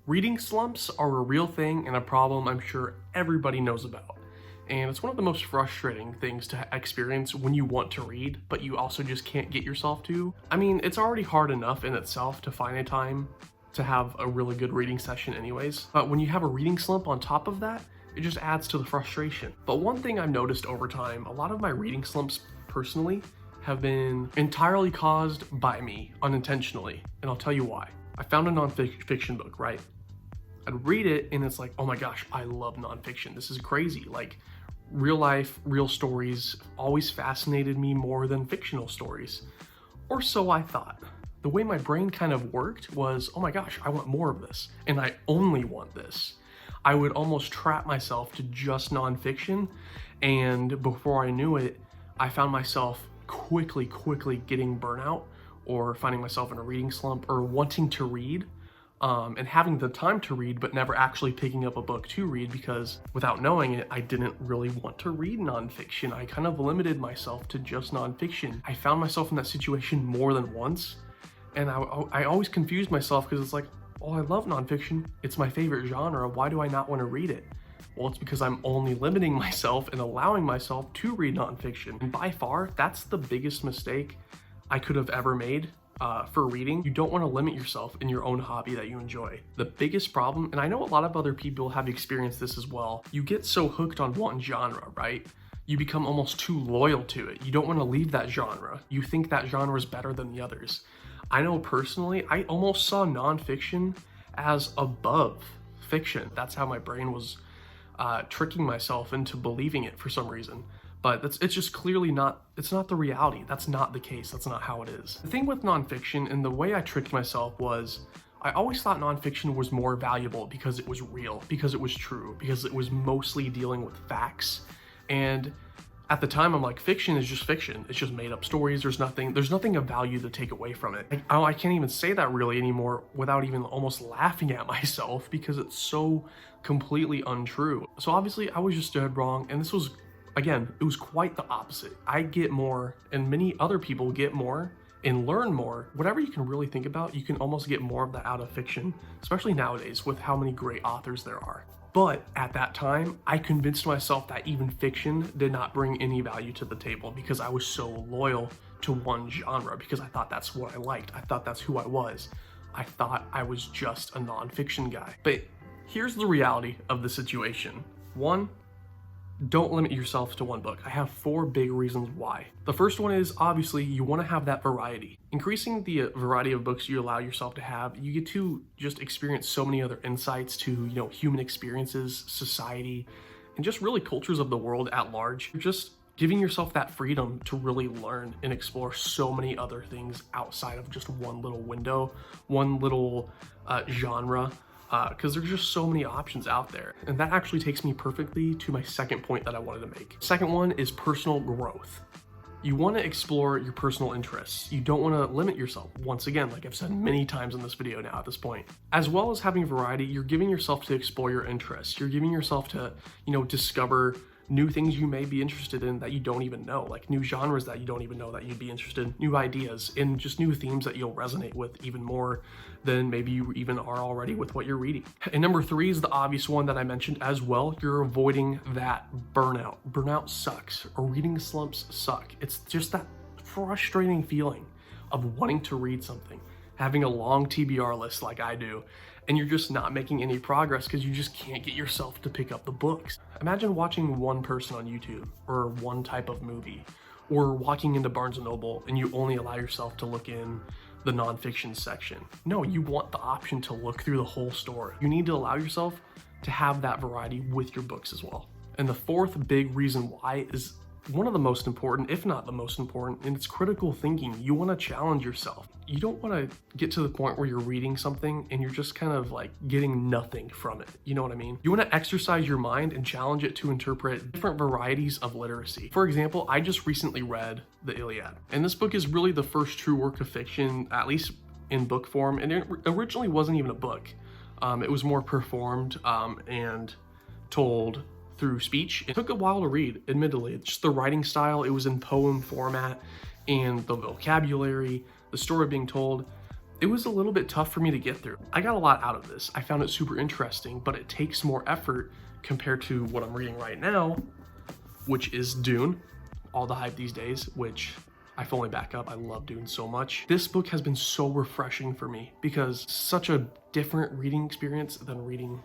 Reading slumps are a real thing and a problem I'm sure everybody knows about. And it's one of the most frustrating things to experience when you want to read, but you also just can't get yourself to. I mean, it's already hard enough in itself to find a time to have a really good reading session anyways, but when you have a reading slump on top of that, it just adds to the frustration. But one thing I've noticed over time, a lot of my reading slumps personally have been entirely caused by me unintentionally, and I'll tell you why. I found a nonfiction book, right? I'd read it and it's like, oh my gosh, I love nonfiction. This is crazy. Like, real life, real stories always fascinated me more than fictional stories. Or so I thought. The way my brain kind of worked was, oh my gosh, I want more of this. And I only want this. I would almost trap myself to just nonfiction. And before I knew it, I found myself quickly getting burnout or finding myself in a reading slump or wanting to read. And having the time to read, but never actually picking up a book to read because without knowing it, I didn't really want to read nonfiction. I kind of limited myself to just nonfiction. I found myself in that situation more than once, and I always confused myself because it's like, oh, I love nonfiction. It's my favorite genre. Why do I not want to read it? Well, it's because I'm only limiting myself and allowing myself to read nonfiction. And by far, that's the biggest mistake I could have ever made. For reading. You don't want to limit yourself in your own hobby that you enjoy. The biggest problem, and I know a lot of other people have experienced this as well, you get so hooked on one genre, right? You become almost too loyal to it. You don't want to leave that genre. You think that genre is better than the others. I know personally, I almost saw nonfiction as above fiction. That's how my brain was tricking myself into believing it for some reason. But it's just clearly not, it's not the reality. That's not the case. That's not how it is. The thing with nonfiction and the way I tricked myself was I always thought nonfiction was more valuable because it was real, because it was true, because it was mostly dealing with facts. And at the time, I'm like, fiction is just fiction. It's just made up stories. There's nothing of value to take away from it. I can't even say that really anymore without even almost laughing at myself because it's so completely untrue. So obviously I was just dead wrong. And this was, again, it was quite the opposite. I get more, and many other people get more and learn more. Whatever you can really think about, you can almost get more of that out of fiction, especially nowadays with how many great authors there are. But at that time, I convinced myself that even fiction did not bring any value to the table because I was so loyal to one genre because I thought that's what I liked. I thought that's who I was. I thought I was just a nonfiction guy. But here's the reality of the situation. One, don't limit yourself to one book. I have 4 big reasons why. The first one is obviously you want to have that variety. Increasing the variety of books you allow yourself to have, you get to just experience so many other insights to, human experiences, society, and just really cultures of the world at large. You're just giving yourself that freedom to really learn and explore so many other things outside of just one little window, one little genre. Because there's just so many options out there. And that actually takes me perfectly to my second point that I wanted to make. Second one is personal growth. You want to explore your personal interests. You don't want to limit yourself. Once again, like I've said many times in this video now at this point. As well as having variety, you're giving yourself to explore your interests. You're giving yourself to, discover new things you may be interested in that you don't even know, like new genres that you don't even know that you'd be interested in, new ideas, and just new themes that you'll resonate with even more than maybe you even are already with what you're reading. And number 3 is the obvious one that I mentioned as well. You're avoiding that burnout. Burnout sucks, or reading slumps suck. It's just that frustrating feeling of wanting to read something, having a long TBR list like I do, and you're just not making any progress because you just can't get yourself to pick up the books. Imagine watching one person on YouTube or one type of movie, or walking into Barnes & Noble and you only allow yourself to look in the nonfiction section. No, you want the option to look through the whole store. You need to allow yourself to have that variety with your books as well. And the 4th big reason why is one of the most important, if not the most important, and it's critical thinking. You want to challenge yourself. You don't want to get to the point where you're reading something and you're just kind of like getting nothing from it. You know what I mean? You want to exercise your mind and challenge it to interpret different varieties of literacy. For example, I just recently read the Iliad, and this book is really the first true work of fiction, at least in book form, and it originally wasn't even a book. It was more performed and told through speech. It took a while to read, admittedly. It's just the writing style, it was in poem format, and the vocabulary, the story being told, It was a little bit tough for me to get through. I got a lot out of this. I found it super interesting, but it takes more effort compared to what I'm reading right now, which is Dune, all the hype these days, which I fully back up. I love Dune so much. This book has been so refreshing for me because such a different reading experience than reading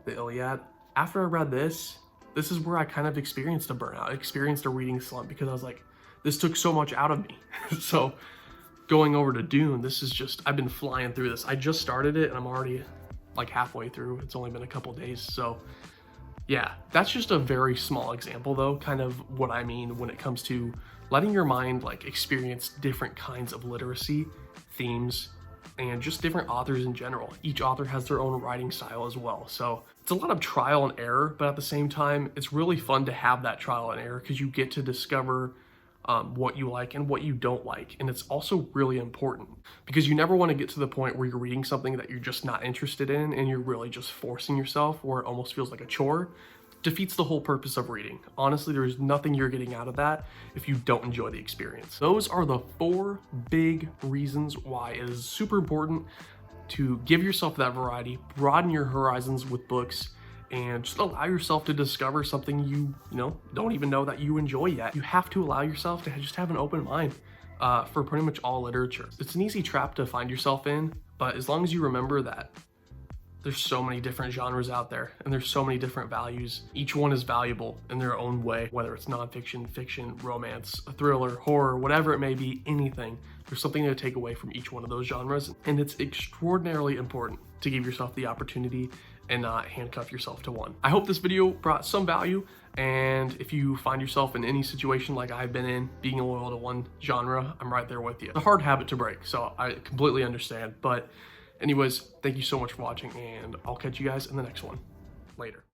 the Iliad. After I read this is where I kind of experienced a burnout, experienced a reading slump, because I was like, this took so much out of me. So going over to Dune, this is just, I've been flying through this. I just started it and I'm already like halfway through. It's only been a couple days. So yeah, that's just a very small example though, kind of what I mean when it comes to letting your mind like experience different kinds of literacy, themes, and just different authors in general. Each author has their own writing style as well. So it's a lot of trial and error, but at the same time, it's really fun to have that trial and error because you get to discover what you like and what you don't like. And it's also really important because you never want to get to the point where you're reading something that you're just not interested in and you're really just forcing yourself, or it almost feels like a chore. Defeats the whole purpose of reading. Honestly, there's nothing you're getting out of that if you don't enjoy the experience. Those are the 4 big reasons why it is super important to give yourself that variety, broaden your horizons with books, and just allow yourself to discover something you don't even know that you enjoy yet. You have to allow yourself to just have an open mind for pretty much all literature. It's an easy trap to find yourself in, but as long as you remember that there's so many different genres out there and there's so many different values. Each one is valuable in their own way, whether it's nonfiction, fiction, romance, a thriller, horror, whatever it may be, anything. There's something to take away from each one of those genres. And it's extraordinarily important to give yourself the opportunity and not handcuff yourself to one. I hope this video brought some value. And if you find yourself in any situation like I've been in, being loyal to one genre, I'm right there with you. It's a hard habit to break, so I completely understand. But anyways, thank you so much for watching, and I'll catch you guys in the next one. Later.